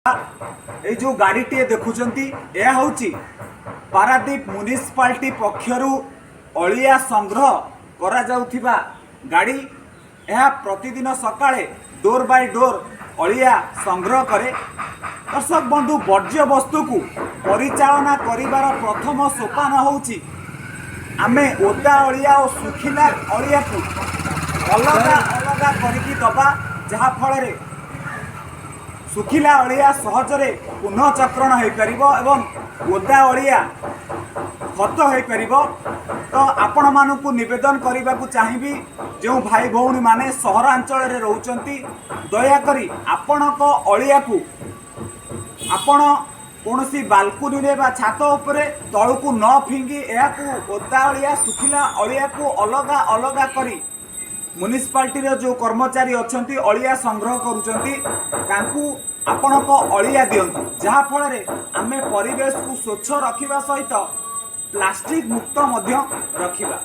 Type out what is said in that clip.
ये जो गाड़ीटे देखुंट यह हूँ पारादीप म्युनिसिपालिटी पक्षरु अलिया संग्रह करा जाउथिबा गाड़ी। यह प्रतिदिन सकाळे डोर बाय डोर अलिया संग्रह करे। दर्शक बंधु, वर्ज्य वस्तु को परिचालना करिवार प्रथम सोपान होउची आमे ओदा अलिया और सुखिला अलिया को अलग अलग करिकी दबा, जहा फल सुखिला अलिया सहजरे पुनःचक्रण हो पार एवं ओदा अलिया खत हो पार। तो आपण मानू निवेदन करने को चाहिए, जो भाई भौणी माने सहरांचल रोचंती, दयाकरी आपण अलिया को आपण कौनसी बालकुनी रे बा छात उपरे तलू न फिंगी या ओदा अलिया सुखिला अलिया को अलग अलग करी म्युनिसिपालिटी जो कर्मचारी अच्छा अलिया संग्रह करूँ आपण अलिया दिंतु, जहाँफल आमे परिवेश को स्वच्छ रखा सहित प्लास्टिक मुक्त रखा।